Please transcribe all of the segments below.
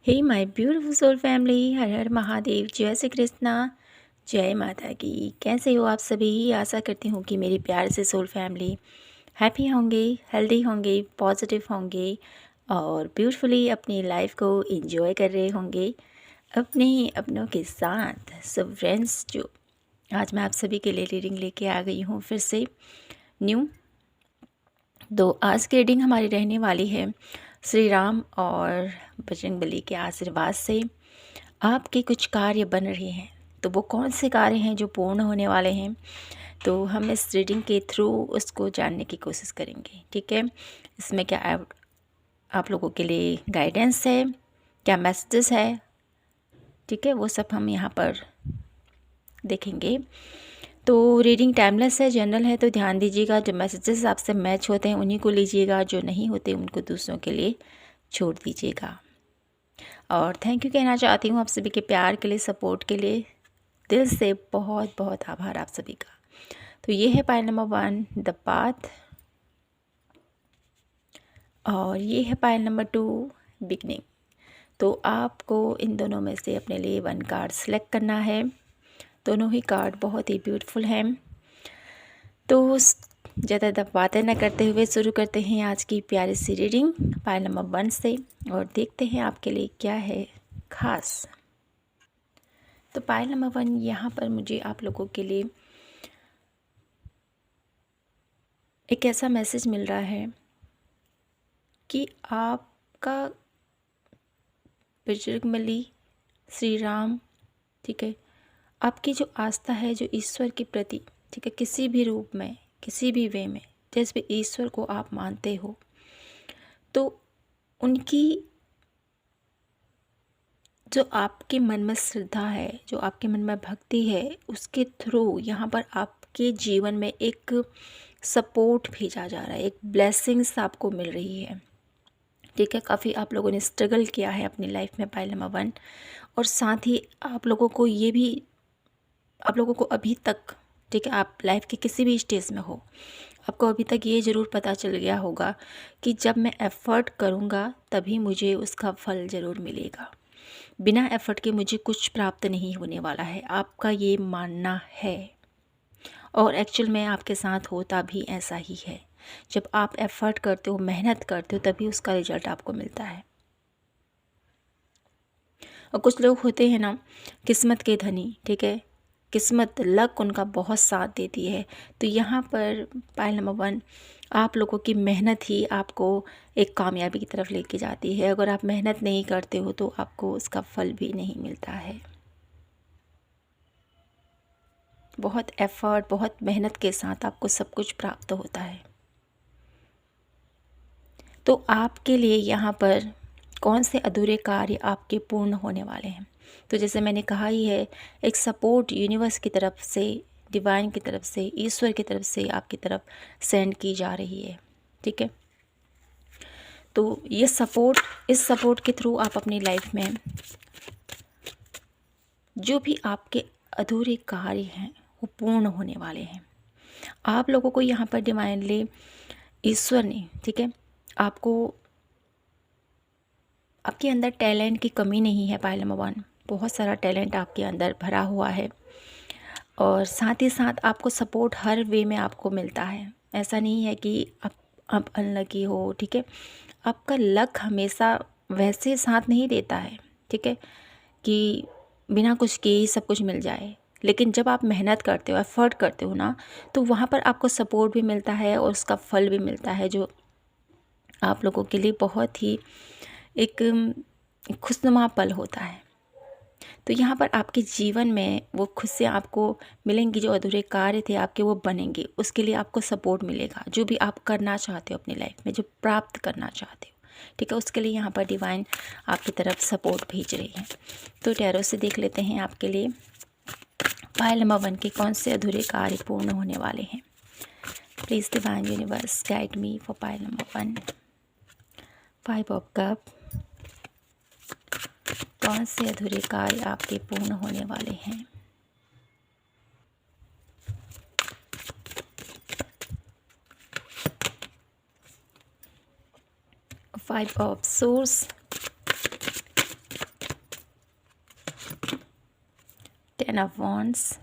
Hey my beautiful soul family, हर हर महादेव, जय श्री कृष्णा, जय माता की। कैसे हो आप सभी? आशा करती हूँ कि मेरी प्यार से सोल फैमिली हैप्पी होंगे, हेल्दी होंगे, पॉजिटिव होंगे और ब्यूटीफुली अपनी लाइफ को एंजॉय कर रहे होंगे अपने ही अपनों के साथ। सो फ्रेंड्स, जो आज मैं आप सभी के लिए रीडिंग लेके आ गई हूँ फिर से न्यू। तो आज की रीडिंग हमारी रहने वाली है श्री राम और बजरंगबली के आशीर्वाद से आपके कुछ कार्य बन रहे हैं। तो वो कौन से कार्य हैं जो पूर्ण होने वाले हैं, तो हम इस रीडिंग के थ्रू उसको जानने की कोशिश करेंगे। ठीक है, इसमें क्या आप लोगों के लिए गाइडेंस है, क्या मैसेजेस है, ठीक है, वो सब हम यहाँ पर देखेंगे। तो रीडिंग टाइमलेस है, जनरल है, तो ध्यान दीजिएगा। जो मैसेजेस आपसे मैच होते हैं उन्हीं को लीजिएगा, जो नहीं होते उनको दूसरों के लिए छोड़ दीजिएगा। और थैंक यू कहना चाहती हूँ आप सभी के प्यार के लिए, सपोर्ट के लिए। दिल से बहुत बहुत आभार आप सभी का। तो ये है पाइल नंबर 1, द पाथ, और ये है पाइल नंबर 2, बिगनिंग। तो आपको इन दोनों में से अपने लिए 1 कार्ड सेलेक्ट करना है। दोनों ही कार्ड बहुत ही ब्यूटीफुल हैं। तो ज़्यादा बातें न करते हुए शुरू करते हैं आज की प्यारी सी रीडिंग पाइल नंबर 1 से, और देखते हैं आपके लिए क्या है खास। तो पाइल नंबर 1, यहाँ पर मुझे आप लोगों के लिए एक ऐसा मैसेज मिल रहा है कि आपका बजरंगबली, श्री राम, ठीक है, आपकी जो आस्था है जो ईश्वर के प्रति, ठीक है, किसी भी रूप में, किसी भी वे में, जिस भी ईश्वर को आप मानते हो, तो उनकी जो आपके मन में श्रद्धा है, जो आपके मन में भक्ति है, उसके थ्रू यहाँ पर आपके जीवन में एक सपोर्ट भेजा जा रहा है, एक ब्लेसिंग्स आपको मिल रही है। ठीक है, काफ़ी आप लोगों ने स्ट्रगल किया है अपनी लाइफ में, पाइल नंबर 1। और साथ ही आप लोगों को ये भी, आप लोगों को अभी तक, ठीक है, आप लाइफ के किसी भी स्टेज में हो, आपको अभी तक ये ज़रूर पता चल गया होगा कि जब मैं एफ़र्ट करूँगा तभी मुझे उसका फल ज़रूर मिलेगा। बिना एफ़र्ट के मुझे कुछ प्राप्त नहीं होने वाला है, आपका ये मानना है। और एक्चुअल में आपके साथ होता भी ऐसा ही है। जब आप एफ़र्ट करते हो, मेहनत करते हो, तभी उसका रिजल्ट आपको मिलता है। और कुछ लोग होते हैं ना, किस्मत के धनी, ठीक है, किस्मत, लक उनका बहुत साथ देती है। तो यहाँ पर पाइल नंबर 1, आप लोगों की मेहनत ही आपको एक कामयाबी की तरफ लेके जाती है। अगर आप मेहनत नहीं करते हो तो आपको उसका फल भी नहीं मिलता है। बहुत एफ़र्ट, बहुत मेहनत के साथ आपको सब कुछ प्राप्त होता है। तो आपके लिए यहाँ पर कौन से अधूरे कार्य आपके पूर्ण होने वाले हैं? तो जैसे मैंने कहा ही है, एक सपोर्ट यूनिवर्स की तरफ से, डिवाइन की तरफ से, ईश्वर की तरफ से आपकी तरफ सेंड की जा रही है। ठीक है, तो ये सपोर्ट, इस सपोर्ट के थ्रू आप अपनी लाइफ में जो भी आपके अधूरे कार्य हैं वो पूर्ण होने वाले हैं। आप लोगों को यहाँ पर डिवाइनली ईश्वर ने, ठीक है, आपको, आपके अंदर टैलेंट की कमी नहीं है। पाइल नंबर 1, बहुत सारा टैलेंट आपके अंदर भरा हुआ है, और साथ ही साथ आपको सपोर्ट हर वे में आपको मिलता है। ऐसा नहीं है कि आप अनलकी हो, ठीक है, आपका लक हमेशा वैसे साथ नहीं देता है, ठीक है, कि बिना कुछ किए ही सब कुछ मिल जाए। लेकिन जब आप मेहनत करते हो, एफर्ट करते हो ना, तो वहाँ पर आपको सपोर्ट भी मिलता है और उसका फल भी मिलता है, जो आप लोगों के लिए बहुत ही एक खुशनुमा पल होता है। तो यहाँ पर आपके जीवन में वो खुशियाँ आपको मिलेंगी, जो अधूरे कार्य थे आपके वो बनेंगे, उसके लिए आपको सपोर्ट मिलेगा। जो भी आप करना चाहते हो अपनी लाइफ में, जो प्राप्त करना चाहते हो, ठीक है, उसके लिए यहाँ पर डिवाइन आपकी तरफ सपोर्ट भेज रही है। तो टैरो से देख लेते हैं आपके लिए पाइल नंबर 1 के कौन से अधूरे कार्य पूर्ण होने वाले हैं। Please divine universe guide me for pile number 1। 5 of cup, कौन से अधूरे कार्य आपके पूर्ण होने वाले हैं। 5 of source, 10 of Wands,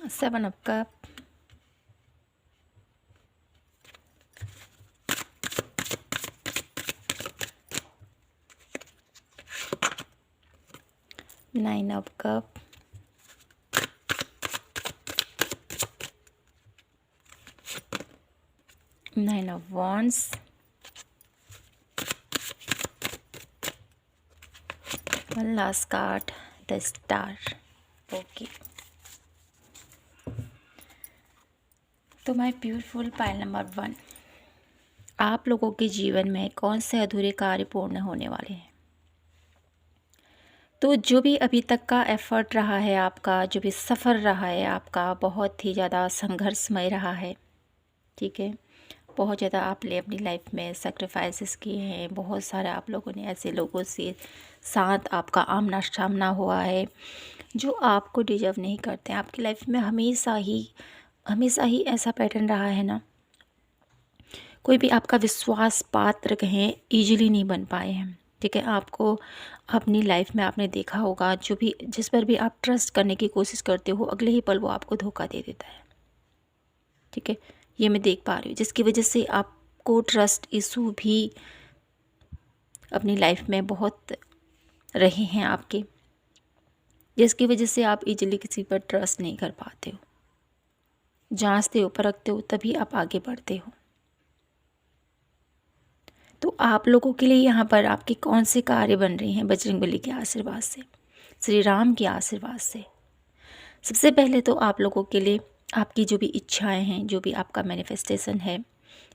Seven of Cups, Nine of Cups, Nine of Wands, one last card, the Star. Okay, तो माय ब्यूटीफुल पाइल नंबर 1, आप लोगों के जीवन में कौन से अधूरे कार्य पूर्ण होने वाले हैं? तो जो भी अभी तक का एफ़र्ट रहा है आपका, जो भी सफ़र रहा है आपका, बहुत ही ज़्यादा संघर्षमय रहा है, ठीक है। बहुत ज़्यादा आपने अपनी लाइफ में सैक्रिफाइसेस किए हैं, बहुत सारा आप लोगों ने ऐसे लोगों से साथ आपका आमना सामना हुआ है जो आपको डिजर्व नहीं करते हैं। आपकी लाइफ में हमेशा ही ऐसा पैटर्न रहा है ना, कोई भी आपका विश्वास पात्र कहें ईजिली नहीं बन पाए हैं, ठीक है। आपको अपनी लाइफ में आपने देखा होगा, जो भी जिस पर भी आप ट्रस्ट करने की कोशिश करते हो, अगले ही पल वो आपको धोखा दे देता है, ठीक है। ये मैं देख पा रही हूँ, जिसकी वजह से आपको ट्रस्ट इशू भी अपनी लाइफ में बहुत रहे हैं आपके, जिसकी वजह से आप इजीली किसी पर ट्रस्ट नहीं कर पाते हो, जांचते हो परखते हो तभी आप आगे बढ़ते हो। तो आप लोगों के लिए यहाँ पर आपके कौन से कार्य बन रहे हैं बजरंगबली के आशीर्वाद से, श्री राम के आशीर्वाद से? सबसे पहले तो आप लोगों के लिए आपकी जो भी इच्छाएं हैं, जो भी आपका मैनिफेस्टेशन है,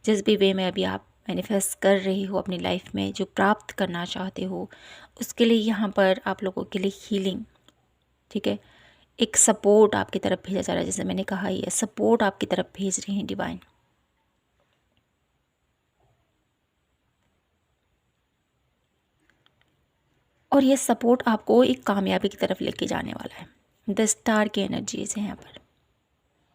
जिस भी वे में अभी आप मैनिफेस्ट कर रही हो अपनी लाइफ में, जो प्राप्त करना चाहते हो, उसके लिए यहाँ पर आप लोगों के लिए हीलिंग, ठीक है, एक सपोर्ट आपकी तरफ भेजा जा रहा है। जैसे मैंने कहा, ये सपोर्ट आपकी तरफ भेज रही हैं डिवाइन। और ये सपोर्ट आपको एक कामयाबी की तरफ लेके जाने वाला है। द स्टार की एनर्जीज है यहाँ पर,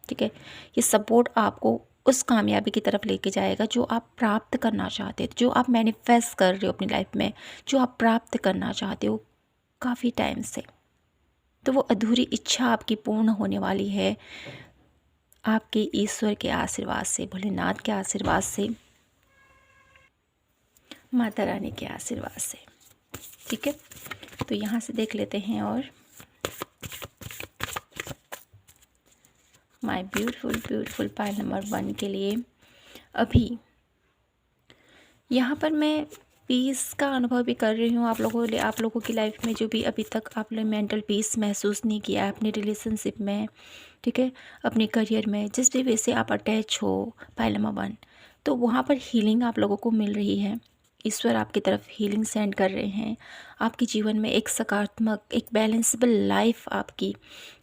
ठीक है। ये सपोर्ट आपको उस कामयाबी की तरफ लेके जाएगा जो आप प्राप्त करना चाहते हो, जो आप मैनिफेस्ट कर रहे हो अपनी लाइफ में, जो आप प्राप्त करना चाहते हो काफ़ी टाइम से। तो वो अधूरी इच्छा आपकी पूर्ण होने वाली है आपके ईश्वर के आशीर्वाद से, भोलेनाथ के आशीर्वाद से, माता रानी के आशीर्वाद से, ठीक है। तो यहाँ से देख लेते हैं। और माय ब्यूटीफुल पाइल नंबर 1 के लिए अभी यहाँ पर मैं पीस का अनुभव भी कर रही हूँ आप लोगों की लाइफ में, जो भी अभी तक आपने मेंटल पीस महसूस नहीं किया है अपने रिलेशनशिप में, ठीक है, अपने करियर में, जिस भी वे से आप अटैच हो पाइल नंबर 1, तो वहाँ पर हीलिंग आप लोगों को मिल रही है। ईश्वर आपकी तरफ हीलिंग सेंड कर रहे हैं। आपके जीवन में एक सकारात्मक, एक बैलेंसेबल लाइफ आपकी,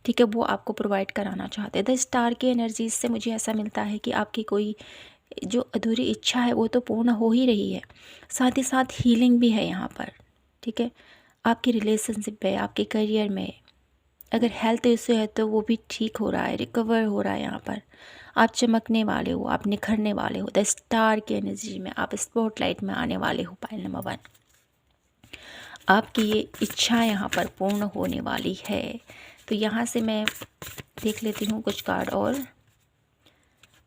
ठीक है, वो आपको प्रोवाइड कराना चाहते हैं। द स्टार की एनर्जीज से मुझे ऐसा मिलता है कि आपकी कोई जो अधूरी इच्छा है वो तो पूर्ण हो ही रही है, साथ ही साथ हीलिंग भी है यहाँ पर, ठीक है। आपकी रिलेशनशिप है, आपके करियर में अगर हेल्थ इशू है तो वो भी ठीक हो रहा है, रिकवर हो रहा है। यहाँ पर आप चमकने वाले हो, आप निखरने वाले हो। द स्टार की एनर्जी में आप स्पॉटलाइट में आने वाले हो पाइल नंबर 1। आपकी ये इच्छा यहाँ पर पूर्ण होने वाली है। तो यहाँ से मैं देख लेती हूँ कुछ कार्ड और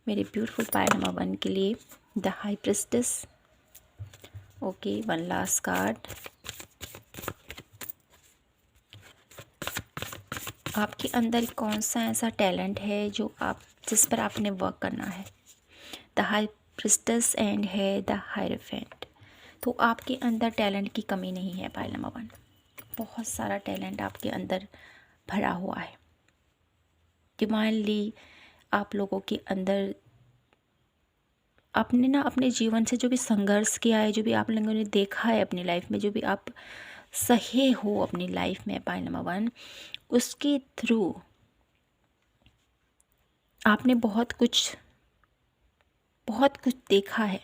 मेरे ब्यूटीफुल पाइल नंबर 1 के लिए। The high priestess, okay, one last card. आपके अंदर कौन सा ऐसा टैलेंट है जिस पर आपने वर्क करना है? द हाई प्रिस्टेस एंड है द हायरोफेंट। तो आपके अंदर टैलेंट की कमी नहीं है पाइल नंबर 1, बहुत सारा टैलेंट आपके अंदर भरा हुआ है। डिवाइनली आप लोगों के अंदर आपने अपने जीवन से जो भी संघर्ष किया है, जो भी आप लोगों ने देखा है अपनी लाइफ में, जो भी आप सहे हो अपनी लाइफ में पाइल नंबर 1, उसके थ्रू आपने बहुत कुछ देखा है,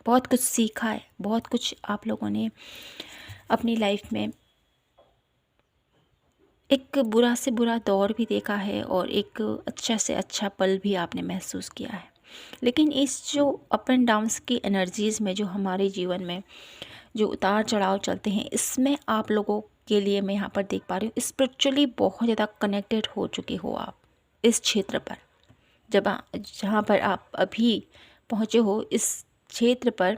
बहुत कुछ सीखा है, बहुत कुछ आप लोगों ने अपनी लाइफ में एक बुरा से बुरा दौर भी देखा है और एक अच्छा से अच्छा पल भी आपने महसूस किया है। लेकिन इस जो अप एंड डाउन्स की एनर्जीज़ में जो हमारे जीवन में जो उतार चढ़ाव चलते हैं, इसमें आप लोगों के लिए मैं यहाँ पर देख पा रही हूँ स्पिरिचुअली बहुत ज़्यादा कनेक्टेड हो चुके हो आप इस क्षेत्र पर। जहाँ पर आप अभी पहुँचे हो इस क्षेत्र पर,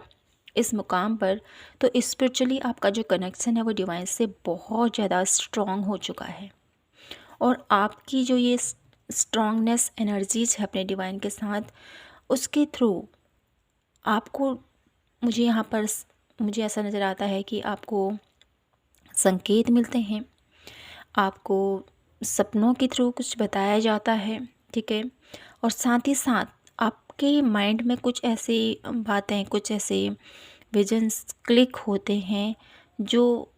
इस मुकाम पर, तो स्पिरिचुअली आपका जो कनेक्शन है वो डिवाइन से बहुत ज़्यादा स्ट्रॉन्ग हो चुका है। और आपकी जो ये स्ट्रॉन्गनेस एनर्जीज है अपने डिवाइन के साथ, उसके थ्रू आपको, मुझे यहाँ पर मुझे ऐसा नज़र आता है कि आपको संकेत मिलते हैं, आपको सपनों के थ्रू कुछ बताया जाता है, ठीक है। और साथ ही साथ आपके माइंड में कुछ ऐसी बातें, कुछ ऐसे विजन्स क्लिक होते हैं जो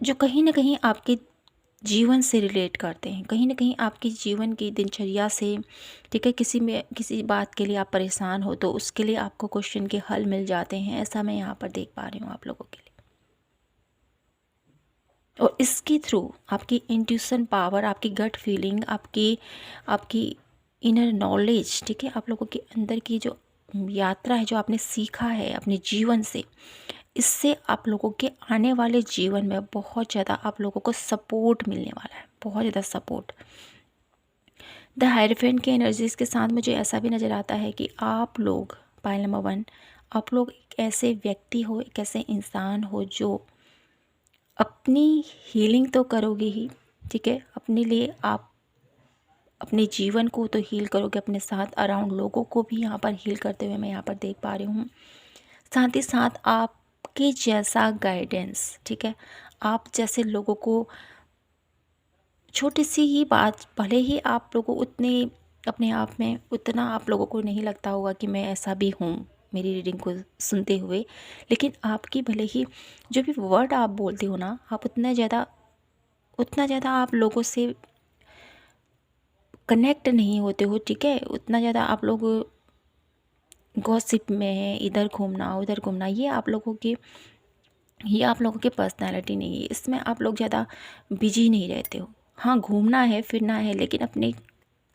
जो कहीं ना कहीं आपके जीवन से रिलेट करते हैं, कहीं ना कहीं आपके जीवन की दिनचर्या से, ठीक है। किसी बात के लिए आप परेशान हो तो उसके लिए आपको क्वेश्चन के हल मिल जाते हैं, ऐसा मैं यहाँ पर देख पा रही हूँ आप लोगों के लिए। और इसके थ्रू आपकी इंट्यूशन पावर, आपकी गट फीलिंग, आपकी इनर नॉलेज, ठीक है, आप लोगों के अंदर की जो यात्रा है, जो आपने सीखा है अपने जीवन से, इससे आप लोगों के आने वाले जीवन में बहुत ज़्यादा आप लोगों को सपोर्ट मिलने वाला है, बहुत ज़्यादा सपोर्ट। द हायरफेंट की एनर्जीज़ के साथ मुझे ऐसा भी नज़र आता है कि आप लोग, पाइल नंबर 1, आप लोग एक ऐसे व्यक्ति हो, एक ऐसे इंसान हो जो अपनी हीलिंग तो करोगे ही, ठीक है। अपने लिए आप अपने जीवन को तो हील करोगे, अपने साथ अराउंड लोगों को भी यहाँ पर हील करते हुए मैं यहाँ पर देख पा रही हूँ। साथ ही साथ आपके जैसा गाइडेंस, ठीक है, आप जैसे लोगों को, छोटी सी ही बात, भले ही आप लोगों उतने अपने आप में उतना आप लोगों को नहीं लगता होगा कि मैं ऐसा भी हूँ मेरी रीडिंग को सुनते हुए, लेकिन आपकी भले ही जो भी वर्ड आप बोलते हो ना, आप उतना ज़्यादा आप लोगों से कनेक्ट नहीं होते हो, ठीक है। उतना ज़्यादा आप लोग गॉसिप में है, इधर घूमना उधर घूमना, ये आप लोगों की पर्सनालिटी नहीं है। इसमें आप लोग ज़्यादा बिजी नहीं रहते हो। हाँ, घूमना है फिरना है, लेकिन अपने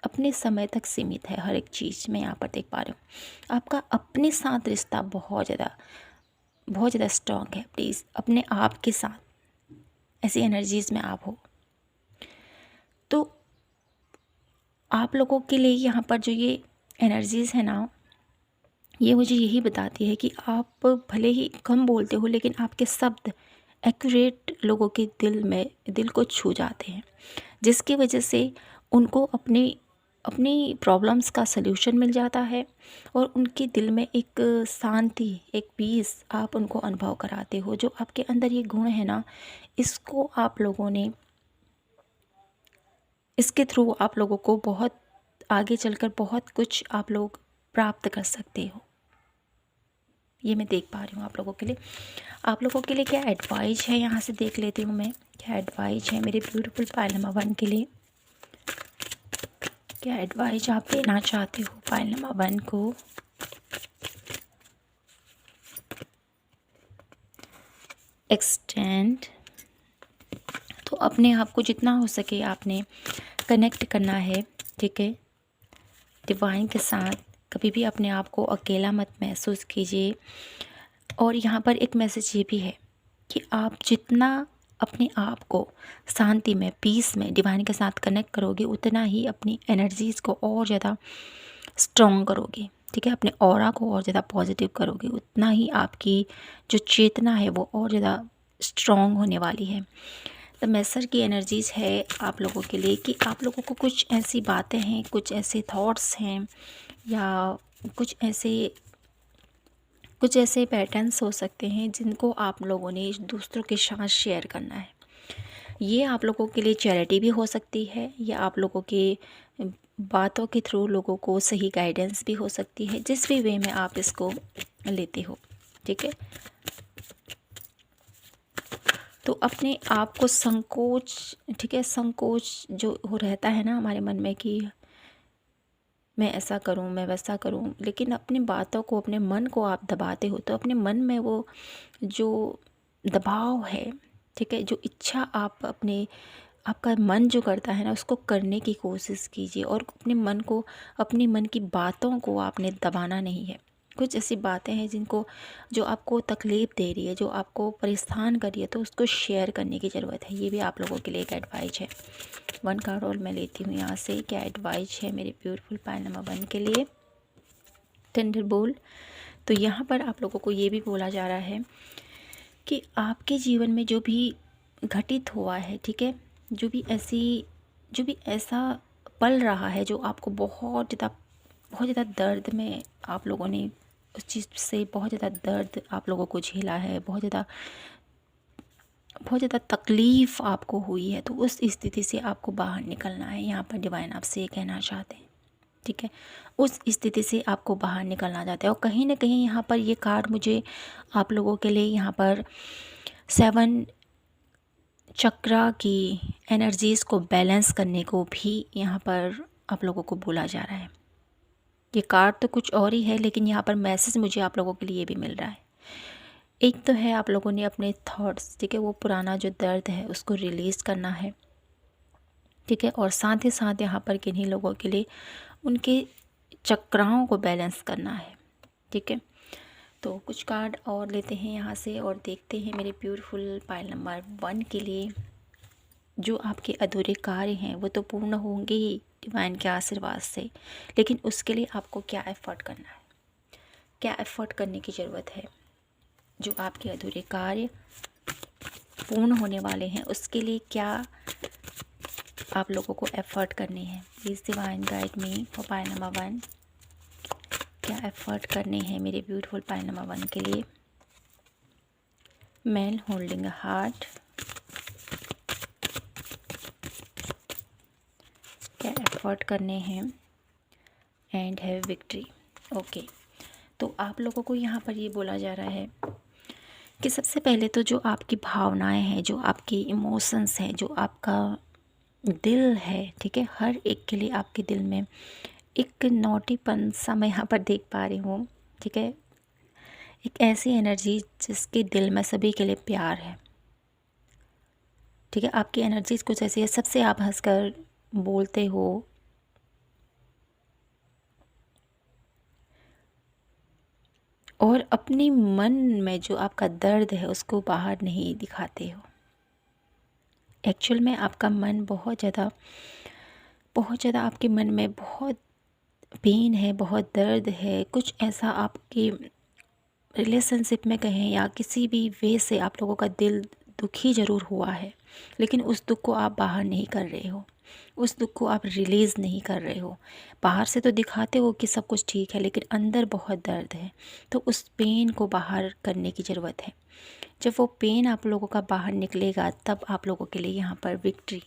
अपने समय तक सीमित है हर एक चीज़ मैं यहाँ पर देख पा रही हूँ। आपका अपने साथ रिश्ता बहुत ज़्यादा स्ट्रॉन्ग है, प्लीज़ अपने आप के साथ ऐसी एनर्जीज़ में आप हो। तो आप लोगों के लिए यहाँ पर जो ये एनर्जीज़ है ना, ये मुझे यही बताती है कि आप भले ही कम बोलते हो, लेकिन आपके शब्द एक्यूरेट लोगों के दिल को छू जाते हैं, जिसकी वजह से उनको अपनी अपनी प्रॉब्लम्स का सल्यूशन मिल जाता है और उनके दिल में एक शांति, एक पीस आप उनको अनुभव कराते हो। जो आपके अंदर ये गुण है ना, इसको आप लोगों ने, इसके थ्रू आप लोगों को बहुत आगे चलकर बहुत कुछ आप लोग प्राप्त कर सकते हो। ये मैं देख पा रही हूँ आप लोगों के लिए। आप लोगों के लिए क्या एडवाइस है, यहाँ से देख लेती हूँ मैं, क्या एडवाइस है मेरे ब्यूटीफुल पाइल नंबर 1 के लिए। क्या एडवाइस आप देना चाहते हो पाइल नंबर 1 को। एक्सटेंड, तो अपने आप को जितना हो सके आपने कनेक्ट करना है, ठीक है, डिवाइन के साथ। कभी भी अपने आप को अकेला मत महसूस कीजिए। और यहाँ पर एक मैसेज ये भी है कि आप जितना अपने आप को शांति में, पीस में डिवाइन के साथ कनेक्ट करोगे, उतना ही अपनी एनर्जीज़ को और ज़्यादा स्ट्रॉन्ग करोगे, ठीक है। अपने ऑरा को और ज़्यादा पॉजिटिव करोगे, उतना ही आपकी जो चेतना है वो और ज़्यादा स्ट्रॉन्ग होने वाली है। तो मैसेज की एनर्जीज़ है आप लोगों के लिए कि आप लोगों को कुछ ऐसी बातें हैं, कुछ ऐसे थॉट्स हैं, या कुछ ऐसे पैटर्न्स हो सकते हैं जिनको आप लोगों ने दूसरों के साथ शेयर करना है। ये आप लोगों के लिए चैरिटी भी हो सकती है, या आप लोगों के बातों के थ्रू लोगों को सही गाइडेंस भी हो सकती है, जिस भी वे में आप इसको लेते हो, ठीक है। तो अपने आप को संकोच, ठीक है, संकोच जो हो रहता है ना हमारे मन में कि मैं ऐसा करूं, मैं वैसा करूं, लेकिन अपनी बातों को, अपने मन को आप दबाते हो, तो अपने मन में वो जो दबाव है, ठीक है, जो इच्छा आपका मन जो करता है ना, उसको करने की कोशिश कीजिए। और अपने मन की बातों को आपने दबाना नहीं है, कुछ ऐसी बातें हैं जिनको जो आपको तकलीफ़ दे रही है, जो आपको परेशान कर रही है, तो उसको शेयर करने की ज़रूरत है। ये भी आप लोगों के लिए एक एडवाइस है। 1 कार्ड और मैं लेती हूँ यहाँ से। क्या एडवाइस है मेरे ब्यूटीफुल पाइल नंबर 1 के लिए? थंडरबोल्ट। तो यहाँ पर आप लोगों को ये भी बोला जा रहा है कि आपके जीवन में जो भी घटित हुआ है, ठीक है, जो भी ऐसा पल रहा है जो आपको बहुत ज़्यादा दर्द में आप लोगों ने उस चीज़ से बहुत ज़्यादा दर्द आप लोगों को झेला है, बहुत ज़्यादा तकलीफ़ आपको हुई है, तो उस स्थिति से आपको बाहर निकलना है। यहाँ पर डिवाइन आपसे ये कहना चाहते हैं, ठीक है, उस स्थिति से आपको बाहर निकलना चाहते हैं। और कहीं ना कहीं यहाँ पर ये कार्ड मुझे आप लोगों के लिए यहाँ पर 7 चक्रा की एनर्जीज़ को बैलेंस करने को भी यहाँ पर आप लोगों को बोला जा रहा है। ये कार्ड तो कुछ और ही है, लेकिन यहाँ पर मैसेज मुझे आप लोगों के लिए भी मिल रहा है। एक तो है आप लोगों ने अपने थॉट्स, ठीक है, वो पुराना जो दर्द है उसको रिलीज़ करना है, ठीक है, और साथ ही साथ यहाँ पर किन्हीं लोगों के लिए उनके चक्राओं को बैलेंस करना है, ठीक है। तो कुछ कार्ड और लेते हैं यहाँ से और देखते हैं मेरे ब्यूटीफुल पाइल नंबर 1 के लिए। जो आपके अधूरे कार्य हैं वो तो पूर्ण होंगे ही डिवाइन के आशीर्वाद से, लेकिन उसके लिए आपको क्या एफर्ट करना है, क्या एफर्ट करने की ज़रूरत है। जो आपके अधूरे कार्य पूर्ण होने वाले हैं उसके लिए क्या आप लोगों को एफर्ट करने हैं। Please divine guide me for pile number 1। क्या एफर्ट करने हैं मेरे ब्यूटीफुल पाइल नंबर 1 के लिए। Man holding a heart. क्या एफर्ट करने हैं एंड हैव विक्ट्री। ओके, तो आप लोगों को यहाँ पर ये बोला जा रहा है कि सबसे पहले तो जो आपकी भावनाएं हैं, जो आपकी इमोशंस हैं, जो आपका दिल है, ठीक है, हर एक के लिए आपके दिल में एक नोटीपन सा मैं यहाँ पर देख पा रही हूँ, ठीक है, एक ऐसी एनर्जी जिसके दिल में सभी के लिए प्यार है, ठीक है। आपकी एनर्जीज कुछ ऐसी है, सबसे आप हंसकर बोलते हो, और अपनी मन में जो आपका दर्द है उसको बाहर नहीं दिखाते हो। एक्चुअल में आपका मन बहुत ज़्यादा आपके मन में बहुत पेन है, बहुत दर्द है, कुछ ऐसा आपके रिलेशनशिप में कहें या किसी भी वे से आप लोगों का दिल दुखी ज़रूर हुआ है, लेकिन उस दुख को आप बाहर नहीं कर रहे हो, उस दुख को आप रिलीज़ नहीं कर रहे हो। बाहर से तो दिखाते हो कि सब कुछ ठीक है, लेकिन अंदर बहुत दर्द है, तो उस पेन को बाहर करने की ज़रूरत है। जब वो पेन आप लोगों का बाहर निकलेगा तब आप लोगों के लिए यहाँ पर विक्ट्री,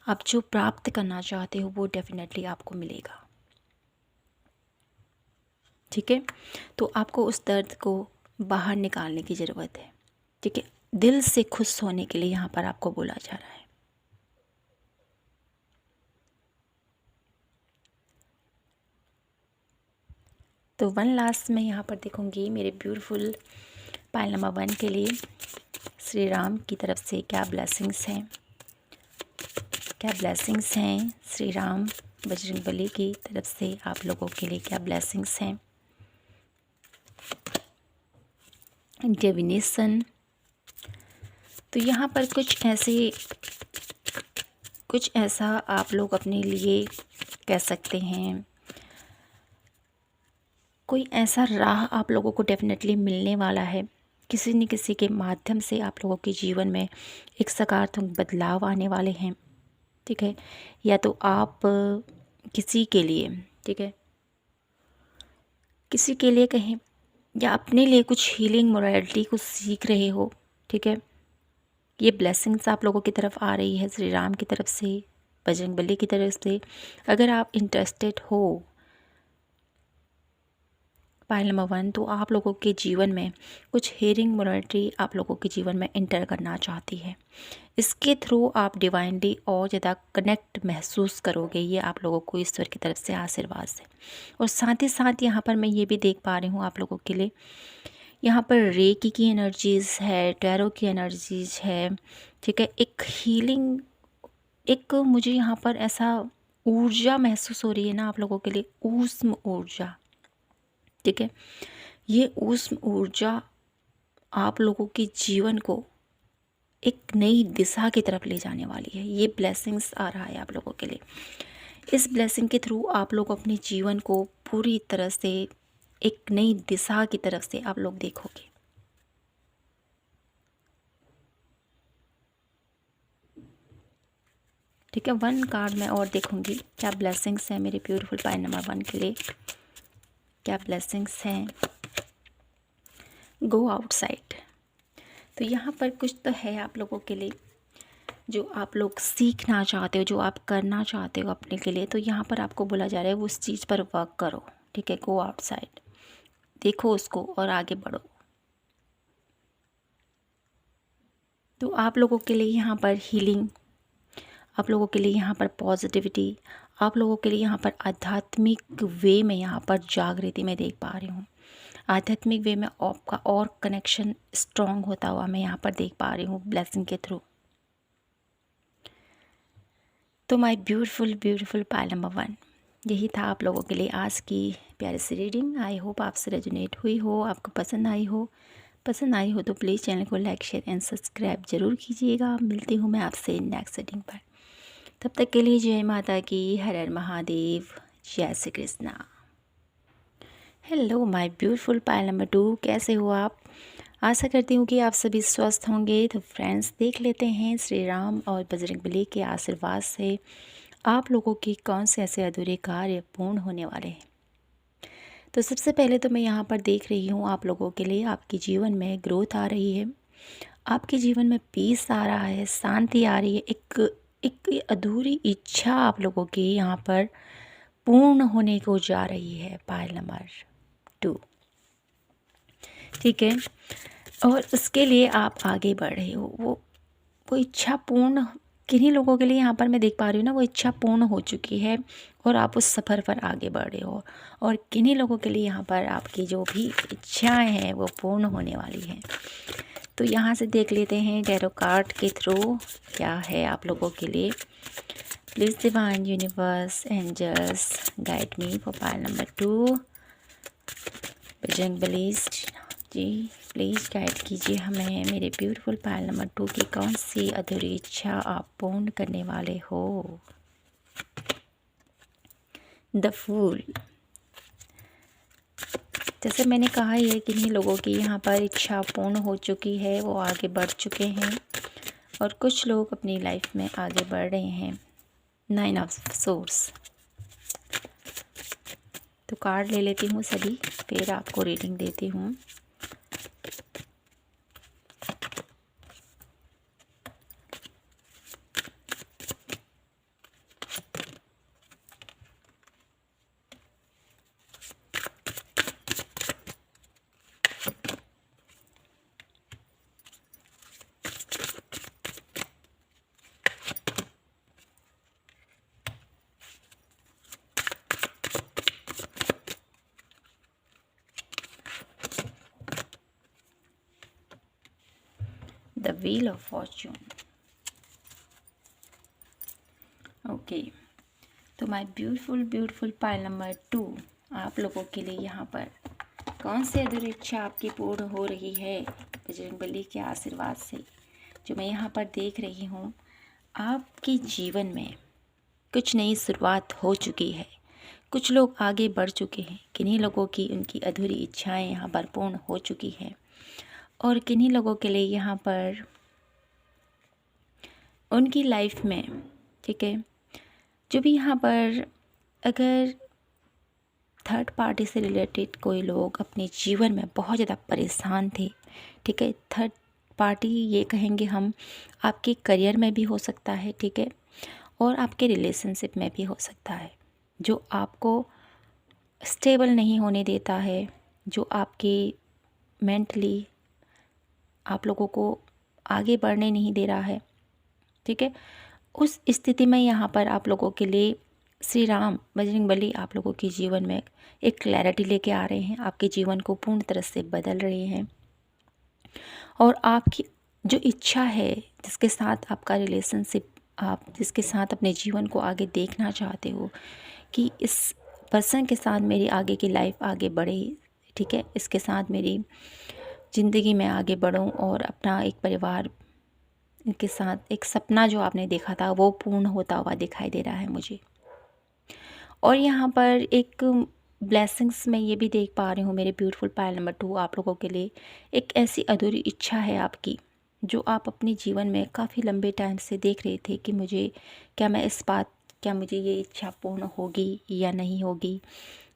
आप जो प्राप्त करना चाहते हो वो डेफिनेटली आपको मिलेगा, ठीक है। तो आपको उस दर्द को बाहर निकालने की ज़रूरत है, ठीक है, दिल से खुश होने के लिए यहाँ पर आपको बोला जा रहा है। तो 1 लास्ट में यहाँ पर देखूँगी मेरे ब्यूटीफुल पाइल नंबर 1 के लिए श्री राम की तरफ से क्या ब्लेसिंग्स हैं, क्या ब्लेसिंग्स हैं श्री राम बजरंगबली की तरफ से आप लोगों के लिए, क्या ब्लेसिंग्स हैं। डिविनेशन। तो यहाँ पर कुछ ऐसा आप लोग अपने लिए कह सकते हैं, कोई ऐसा राह आप लोगों को डेफिनेटली मिलने वाला है, किसी न किसी के माध्यम से आप लोगों के जीवन में एक सकारात्मक बदलाव आने वाले हैं, ठीक है। या तो आप किसी के लिए, ठीक है, किसी के लिए कहें या अपने लिए कुछ हीलिंग मोरालिटी को सीख रहे हो, ठीक है। ये ब्लेसिंग्स आप लोगों की तरफ आ रही है श्री राम की तरफ से, बजरंगबली की तरफ से। अगर आप इंटरेस्टेड हो पाइल नंबर 1, तो आप लोगों के जीवन में कुछ हीलिंग मोरालिटी आप लोगों के जीवन में इंटर करना चाहती है। इसके थ्रू आप डिवाइनली और ज़्यादा कनेक्ट महसूस करोगे, ये आप लोगों को ईश्वर की तरफ से आशीर्वाद से। और साथ ही साथ यहाँ पर मैं ये भी देख पा रही हूँ आप लोगों के लिए यहाँ पर रेकी की एनर्जीज़ है, टैरो की एनर्जीज़ है, ठीक है, एक हीलिंग, एक मुझे यहाँ पर ऐसा ऊर्जा महसूस हो रही है ना आप लोगों के लिए, ऊष्म ऊर्जा, ठीक है। ये उस ऊर्जा आप लोगों के जीवन को एक नई दिशा की तरफ ले जाने वाली है। ये ब्लेसिंग्स आ रहा है आप लोगों के लिए। इस ब्लेसिंग के थ्रू आप लोग अपने जीवन को पूरी तरह से एक नई दिशा की तरफ से आप लोग देखोगे। ठीक है, 1 कार्ड मैं और देखूंगी क्या ब्लेसिंग्स हैं मेरे ब्यूटीफुल पाई नंबर 1 के लिए। क्या ब्लेसिंग्स हैं। Go outside. तो यहाँ पर कुछ तो है आप लोगों के लिए जो आप लोग सीखना चाहते हो, जो आप करना चाहते हो अपने के लिए। तो यहाँ पर आपको बोला जा रहा है उस चीज़ पर वर्क करो। ठीक है, गो आउटसाइड, देखो उसको और आगे बढ़ो। तो आप लोगों के लिए यहाँ पर हीलिंग, आप लोगों के लिए यहाँ पर पॉजिटिविटी, आप लोगों के लिए यहाँ पर आध्यात्मिक वे में यहाँ पर जागृति में देख पा रही हूँ। आध्यात्मिक वे में आपका और कनेक्शन स्ट्रॉन्ग होता हुआ मैं यहाँ पर देख पा रही हूँ ब्लेसिंग के थ्रू। तो my beautiful beautiful pile number 1, यही था आप लोगों के लिए आज की प्यारी सी रीडिंग। आई होप आपसे रेजोनेट हुई हो, आपको पसंद आई हो। पसंद आई हो तो प्लीज़ चैनल को लाइक शेयर एंड सब्सक्राइब ज़रूर कीजिएगा। मिलती हूँ मैं आपसे नेक्स्ट रीडिंग पर। तब तक के लिए जय माता की, हर हर महादेव, जय Shri Krishna. Hello my beautiful pile number 2, कैसे हो आप। आशा करती हूँ कि आप सभी स्वस्थ होंगे। तो फ्रेंड्स, देख लेते हैं श्री राम और बजरंगबली के आशीर्वाद से आप लोगों के कौन से ऐसे अधूरे कार्य पूर्ण होने वाले हैं। तो सबसे पहले तो मैं यहाँ पर देख रही हूँ आप लोगों के लिए आपके जीवन में ग्रोथ आ रही है, आपके जीवन में पीस आ रहा है, शांति आ रही है। एक अधूरी इच्छा आप लोगों की यहाँ पर पूर्ण होने को जा रही है। पाइल नंबर 2, ठीक है। और उसके लिए आप आगे बढ़ रहे हो। वो इच्छा पूर्ण किन्हीं लोगों के लिए यहाँ पर मैं देख पा रही हूँ ना, वो इच्छा पूर्ण हो चुकी है और आप उस सफ़र पर आगे बढ़ रहे हो। और किन्हीं लोगों के लिए यहाँ पर आपकी जो भी इच्छाएं हैं वो पूर्ण होने वाली हैं। तो यहाँ से देख लेते हैं टैरो कार्ड के थ्रू क्या है आप लोगों के लिए। Please divine universe angels guide me for pile number 2। Bajrangbali ji please guide कीजिए हमें मेरे ब्यूटीफुल पाइल नंबर 2 की कौन सी अधूरी इच्छा आप पूर्ण करने वाले हो। The fool. जैसे मैंने कहा ही है किन्हीं लोगों की यहाँ पर इच्छा पूर्ण हो चुकी है, वो आगे बढ़ चुके हैं और कुछ लोग अपनी लाइफ में आगे बढ़ रहे हैं। 9 ऑफ सोर्स। तो कार्ड ले लेती हूँ सभी, फिर आपको रीडिंग देती हूँ। The wheel of fortune. Okay, तो my beautiful beautiful pile number 2 आप लोगों के लिए यहाँ पर कौन सी अधूरी इच्छा आपकी पूर्ण हो रही है बजरंगबली के आशीर्वाद से। जो मैं यहाँ पर देख रही हूँ आपके जीवन में कुछ नई शुरुआत हो चुकी है, कुछ लोग आगे बढ़ चुके हैं। किन्हीं लोगों की उनकी अधूरी इच्छाएं यहाँ पर पूर्ण हो चुकी हैं और किन्हीं लोगों के लिए यहाँ पर उनकी लाइफ में, ठीक है, जो भी यहाँ पर अगर थर्ड पार्टी से रिलेटेड कोई लोग अपने जीवन में बहुत ज़्यादा परेशान थे, ठीक है। थर्ड पार्टी ये कहेंगे हम, आपके करियर में भी हो सकता है, ठीक है, और आपके रिलेशनशिप में भी हो सकता है, जो आपको स्टेबल नहीं होने देता है, जो आपके मेंटली आप लोगों को आगे बढ़ने नहीं दे रहा है, ठीक है। उस स्थिति में यहाँ पर आप लोगों के लिए श्री राम बजरंगबली आप लोगों के जीवन में एक क्लैरिटी लेके आ रहे हैं, आपके जीवन को पूर्ण तरह से बदल रहे हैं। और आपकी जो इच्छा है, जिसके साथ आपका रिलेशनशिप, आप जिसके साथ अपने जीवन को आगे देखना चाहते हो कि इस पर्सन के साथ मेरी आगे की लाइफ आगे बढ़े, ठीक है, इसके साथ मेरी ज़िंदगी में आगे बढ़ूं और अपना एक परिवार के साथ एक सपना जो आपने देखा था वो पूर्ण होता हुआ दिखाई दे रहा है मुझे। और यहाँ पर एक ब्लेसिंग्स मैं ये भी देख पा रही हूँ मेरे ब्यूटीफुल पायल नंबर 2 आप लोगों के लिए। एक ऐसी अधूरी इच्छा है आपकी जो आप अपने जीवन में काफ़ी लंबे टाइम से देख रहे थे कि मुझे क्या मुझे ये इच्छा पूर्ण होगी या नहीं होगी,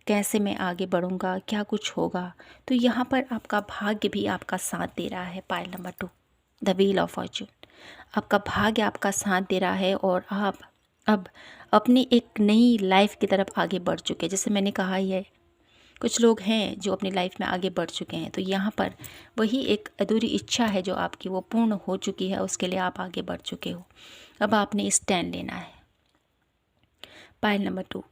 कैसे मैं आगे बढ़ूँगा, क्या कुछ होगा। तो यहाँ पर आपका भाग्य भी आपका साथ दे रहा है pile number 2, the wheel of Fortune. आपका भाग्य आपका साथ दे रहा है और आप अब अपनी एक नई लाइफ की तरफ आगे बढ़ चुके हैं। जैसे मैंने कहा ही है, कुछ लोग हैं जो अपनी लाइफ में आगे बढ़ चुके हैं, तो यहाँ पर वही एक अधूरी इच्छा है जो आपकी वो पूर्ण हो चुकी है, उसके लिए आप आगे बढ़ चुके हो। अब आपने स्टैंड लेना है पायल नंबर 2।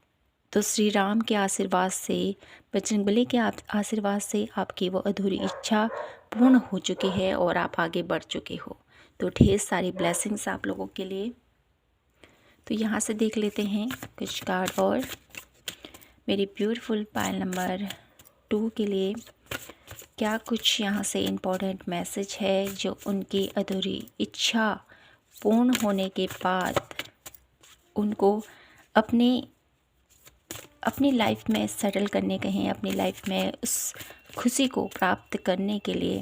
तो श्री राम के आशीर्वाद से, बजरंगबली के आशीर्वाद से आपकी वो अधूरी इच्छा पूर्ण हो चुकी है और आप आगे बढ़ चुके हो। तो ढेर सारी ब्लेसिंग्स आप लोगों के लिए। तो यहाँ से देख लेते हैं कुछ कार्ड और मेरी ब्यूटीफुल पायल नंबर 2 के लिए क्या कुछ यहाँ से इम्पोर्टेंट मैसेज है जो उनकी अधूरी इच्छा पूर्ण होने के बाद उनको अपनी लाइफ में सेटल करने के हैं, अपनी लाइफ में उस खुशी को प्राप्त करने के लिए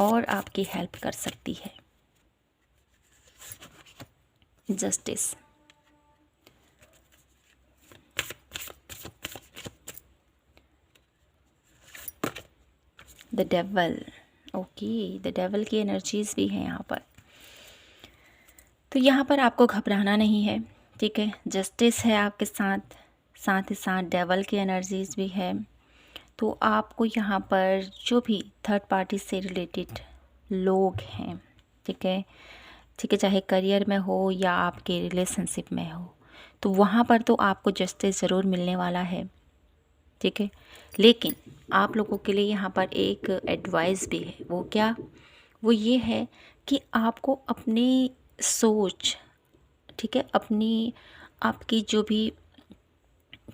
और आपकी हेल्प कर सकती है। Justice, the devil, okay, the devil की एनर्जीज भी हैं यहाँ पर। तो यहाँ पर आपको घबराना नहीं है, ठीक है। जस्टिस है आपके साथ, साथ ही साथ डेवल की एनर्जीज भी है। तो आपको यहाँ पर जो भी थर्ड पार्टी से रिलेटेड लोग हैं, ठीक है, चाहे करियर में हो या आपके रिलेशनशिप में हो, तो वहाँ पर तो आपको जस्टिस ज़रूर मिलने वाला है, ठीक है। लेकिन आप लोगों के लिए यहाँ पर एक एडवाइस भी है। वो क्या? वो ये है कि आपको अपनी सोच, ठीक है, आपकी जो भी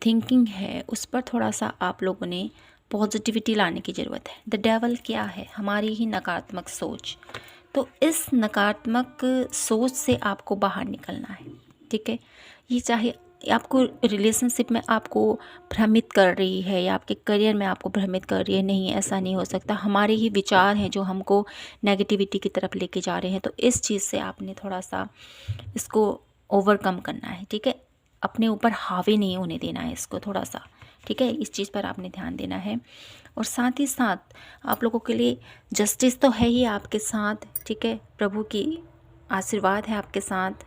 थिंकिंग है उस पर थोड़ा सा आप लोगों ने पॉजिटिविटी लाने की ज़रूरत है। द डेवल क्या है? हमारी ही नकारात्मक सोच। तो इस नकारात्मक सोच से आपको बाहर निकलना है, ठीक है। ये चाहे आपको रिलेशनशिप में आपको भ्रमित कर रही है या आपके करियर में आपको भ्रमित कर रही है, नहीं, ऐसा नहीं हो सकता। हमारे ही विचार हैं जो हमको नेगेटिविटी की तरफ लेके जा रहे हैं। तो इस चीज़ से आपने थोड़ा सा इसको ओवरकम करना है, ठीक है। अपने ऊपर हावी नहीं होने देना है इसको थोड़ा सा, ठीक है। इस चीज़ पर आपने ध्यान देना है। और साथ ही साथ आप लोगों के लिए जस्टिस तो है ही आपके साथ, ठीक है। प्रभु की आशीर्वाद है आपके साथ,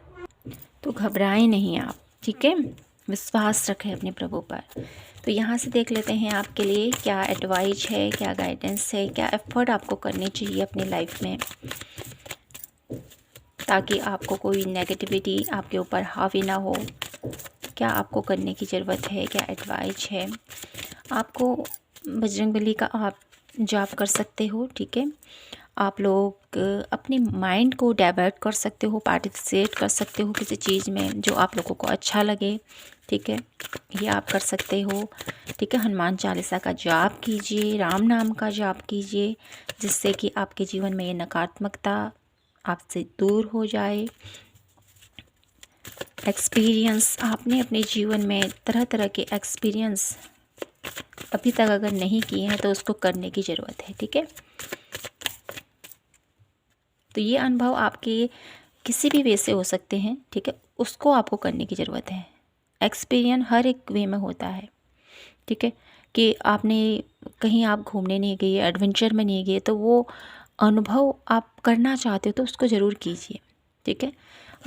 तो घबराएं नहीं आप, ठीक है। विश्वास रखें अपने प्रभु पर। तो यहाँ से देख लेते हैं आपके लिए क्या एडवाइस है, क्या गाइडेंस है, क्या एफर्ट आपको करनी चाहिए अपनी लाइफ में ताकि आपको कोई नेगेटिविटी आपके ऊपर हावी ना हो। क्या आपको करने की ज़रूरत है, क्या एडवाइस है आपको? बजरंगबली का आप जाप कर सकते हो, ठीक है। आप लोग अपने माइंड को डाइवर्ट कर सकते हो, पार्टिसिपेट कर सकते हो किसी चीज़ में जो आप लोगों को अच्छा लगे, ठीक है। ये आप कर सकते हो, ठीक है। हनुमान चालीसा का जाप कीजिए, राम नाम का जाप कीजिए, जिससे कि आपके जीवन में ये नकारात्मकता आपसे दूर हो जाए। एक्सपीरियंस, आपने अपने जीवन में तरह तरह के एक्सपीरियंस अभी तक अगर नहीं किए हैं तो उसको करने की ज़रूरत है, ठीक है। तो ये अनुभव आपके किसी भी वे से हो सकते हैं, ठीक है, उसको आपको करने की ज़रूरत है। एक्सपीरियंस हर एक वे में होता है, ठीक है। कि आपने कहीं आप घूमने नहीं गए, एडवेंचर में नहीं गए, तो वो अनुभव आप करना चाहते हो तो उसको ज़रूर कीजिए, ठीक है।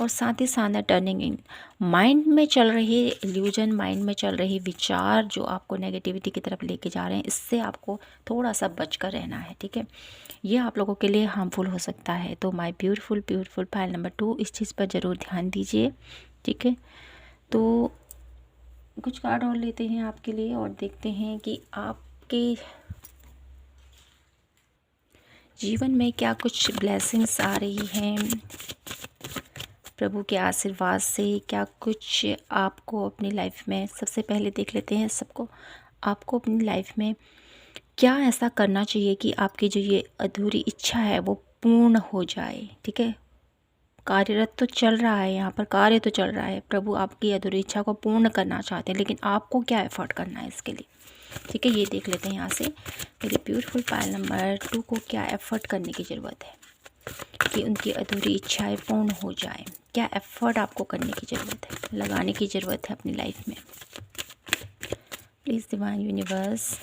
और साथ ही साथ टर्निंग इन माइंड में चल रही इल्यूजन, माइंड में चल रही विचार जो आपको नेगेटिविटी की तरफ लेके जा रहे हैं, इससे आपको थोड़ा सा बच कर रहना है, ठीक है। ये आप लोगों के लिए हार्मफुल हो सकता है। तो माय ब्यूटीफुल पायल नंबर 2, इस चीज़ पर ज़रूर ध्यान दीजिए, ठीक है। तो कुछ कार्ड और लेते हैं आपके लिए और देखते हैं कि आपके जीवन में क्या कुछ ब्लेसिंग्स आ रही हैं प्रभु के आशीर्वाद से। क्या कुछ आपको अपनी लाइफ में, सबसे पहले देख लेते हैं सबको, आपको अपनी लाइफ में क्या ऐसा करना चाहिए कि आपकी जो ये अधूरी इच्छा है वो पूर्ण हो जाए। ठीक है, कार्यरत तो चल रहा है, यहाँ पर कार्य तो चल रहा है, प्रभु आपकी अधूरी इच्छा को पूर्ण करना चाहते हैं, लेकिन आपको क्या एफर्ट करना है इसके लिए। ठीक है, ये देख लेते हैं यहाँ से मेरे ब्यूटीफुल पायल नंबर 2 को क्या एफर्ट करने की ज़रूरत है कि उनकी अधूरी इच्छाएं पूर्ण हो जाए। क्या एफर्ट आपको करने की ज़रूरत है, लगाने की ज़रूरत है अपनी लाइफ में। Please divine universe,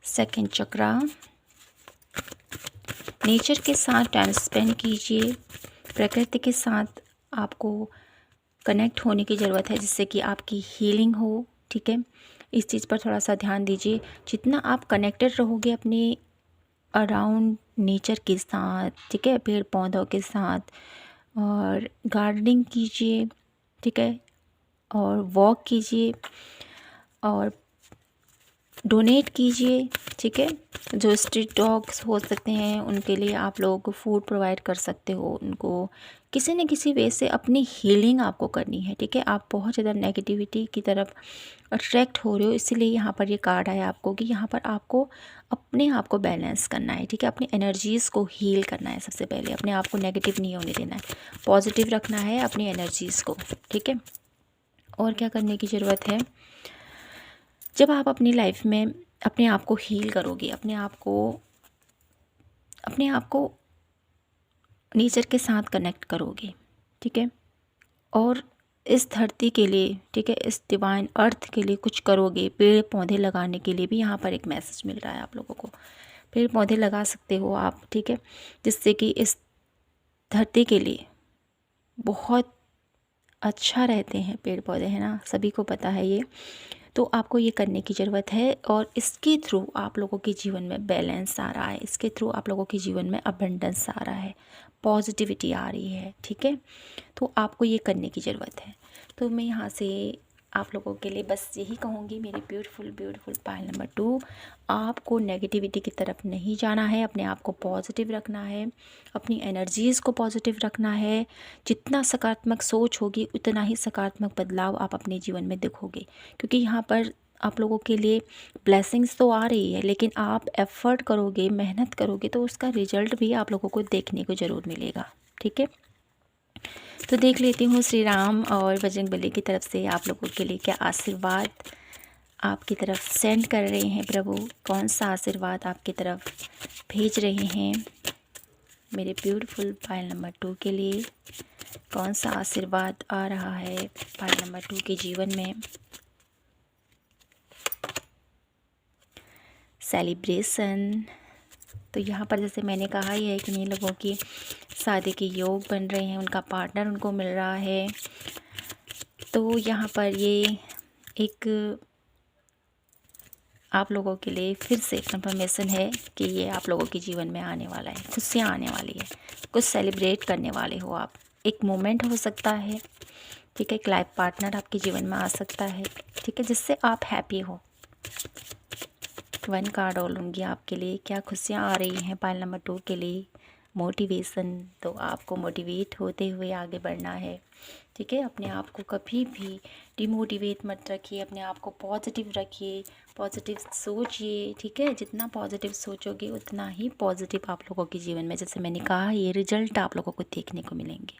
second chakra, nature के साथ टाइम स्पेंड कीजिए, प्रकृति के साथ आपको कनेक्ट होने की ज़रूरत है जिससे कि आपकी हीलिंग हो। ठीक है, इस चीज़ पर थोड़ा सा ध्यान दीजिए। जितना आप कनेक्टेड रहोगे अपने अराउंड नेचर के साथ, ठीक है, पेड़ पौधों के साथ, और गार्डनिंग कीजिए, ठीक है, और वॉक कीजिए और डोनेट कीजिए। ठीक है, जो स्ट्रीट डॉग्स हो सकते हैं उनके लिए आप लोग फूड प्रोवाइड कर सकते हो, उनको किसी न किसी वे से अपनी हीलिंग आपको करनी है। ठीक है, आप बहुत ज़्यादा नेगेटिविटी की तरफ अट्रैक्ट हो रहे हो, इसीलिए यहाँ पर ये कार्ड आया आपको कि यहाँ पर आपको अपने आप को बैलेंस करना है। ठीक है, अपनी एनर्जीज़ को हील करना है। सबसे पहले अपने आप को नेगेटिव नहीं होने देना है, पॉजिटिव रखना है अपनी एनर्जीज़ को। ठीक है, और क्या करने की ज़रूरत है, जब आप अपनी लाइफ में अपने आप को हील करोगे, अपने आप को नेचर के साथ कनेक्ट करोगे, ठीक है, और इस धरती के लिए, ठीक है, इस डिवाइन अर्थ के लिए कुछ करोगे, पेड़ पौधे लगाने के लिए भी यहाँ पर एक मैसेज मिल रहा है आप लोगों को। पेड़ पौधे लगा सकते हो आप, ठीक है, जिससे कि इस धरती के लिए बहुत अच्छा रहते हैं पेड़ पौधे, है ना, सभी को पता है ये। तो आपको ये करने की ज़रूरत है और इसके थ्रू आप लोगों के जीवन में बैलेंस आ रहा है, इसके थ्रू आप लोगों के जीवन में अबंडेंस आ रहा है, पॉजिटिविटी आ रही है। ठीक है, तो आपको ये करने की ज़रूरत है। तो मैं यहाँ से आप लोगों के लिए बस यही कहूँगी, मेरे ब्यूटीफुल पायल नंबर 2, आपको नेगेटिविटी की तरफ नहीं जाना है, अपने आप को पॉजिटिव रखना है, अपनी एनर्जीज़ को पॉजिटिव रखना है। जितना सकारात्मक सोच होगी उतना ही सकारात्मक बदलाव आप अपने जीवन में देखोगे, क्योंकि यहाँ पर आप लोगों के लिए ब्लेसिंग्स तो आ रही है, लेकिन आप एफ़र्ट करोगे, मेहनत करोगे तो उसका रिजल्ट भी आप लोगों को देखने को ज़रूर मिलेगा। ठीक है, तो देख लेती हूँ श्री राम और बजरंगबली की तरफ से आप लोगों के लिए क्या आशीर्वाद आपकी तरफ सेंड कर रहे हैं प्रभु, कौन सा आशीर्वाद आपकी तरफ भेज रहे हैं मेरे ब्यूटीफुल पायल नंबर 2 के लिए। कौन सा आशीर्वाद आ रहा है पायल नंबर 2 के जीवन में। सेलिब्रेशन, तो यहाँ पर जैसे मैंने कहा ही है कि इन लोगों की शादी के योग बन रहे हैं, उनका पार्टनर उनको मिल रहा है। तो यहाँ पर ये एक आप लोगों के लिए फिर से कंफर्मेशन है कि ये आप लोगों के जीवन में आने वाला है, खुशियाँ आने वाली है, कुछ सेलिब्रेट करने वाले हो आप। एक मोमेंट हो सकता है, ठीक है, एक लाइफ पार्टनर आपके जीवन में आ सकता है, ठीक है, जिससे आप हैप्पी हो। 1 कार्ड और लूँगी आपके लिए, क्या खुशियाँ आ रही हैं पायल नंबर 2 के लिए। मोटिवेशन, तो आपको मोटिवेट होते हुए आगे बढ़ना है। ठीक है, अपने आप को कभी भी डिमोटिवेट मत रखिए, अपने आप को पॉजिटिव रखिए, पॉजिटिव सोचिए। ठीक है, जितना पॉजिटिव सोचोगे उतना ही पॉजिटिव आप लोगों के जीवन में, जैसे मैंने कहा, ये रिजल्ट आप लोगों को देखने को मिलेंगे।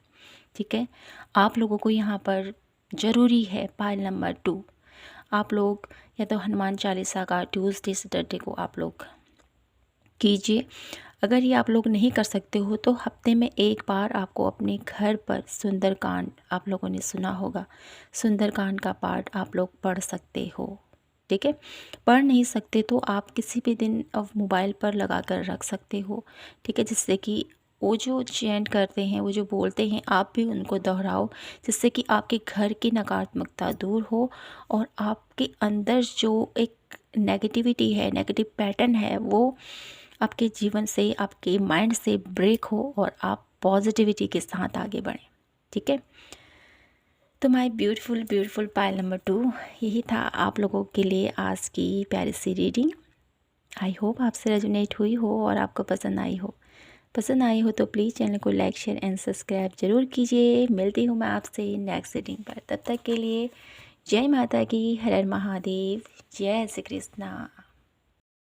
ठीक है, आप लोगों को यहाँ पर ज़रूरी है पायल नंबर 2, आप लोग या तो हनुमान चालीसा का ट्यूसडे सैटरडे को आप लोग कीजिए। अगर ये आप लोग नहीं कर सकते हो तो हफ्ते में एक बार आपको अपने घर पर सुंदरकांड, आप लोगों ने सुना होगा, सुंदरकांड का पाठ आप लोग पढ़ सकते हो। ठीक है, पढ़ नहीं सकते तो आप किसी भी दिन अब मोबाइल पर लगा कर रख सकते हो। ठीक है, जिससे कि वो जो चैंट करते हैं, वो जो बोलते हैं, आप भी उनको दोहराओ, जिससे कि आपके घर की नकारात्मकता दूर हो और आपके अंदर जो एक नेगेटिविटी है, नेगेटिव पैटर्न है, वो आपके जीवन से, आपके माइंड से ब्रेक हो और आप पॉजिटिविटी के साथ आगे बढ़ें। ठीक है, तो माय ब्यूटीफुल पायल नंबर 2, यही था आप लोगों के लिए आज की प्यारी सी रीडिंग। आई होप आपसे रेजोनेट हुई हो और आपको पसंद आई हो। पसंद आई हो तो प्लीज़ चैनल को लाइक शेयर एंड सब्सक्राइब ज़रूर कीजिए। मिलती हूँ मैं आपसे नेक्स्ट रीडिंग पर, तब तक के लिए जय माता की, हर हर महादेव, जय श्री कृष्णा।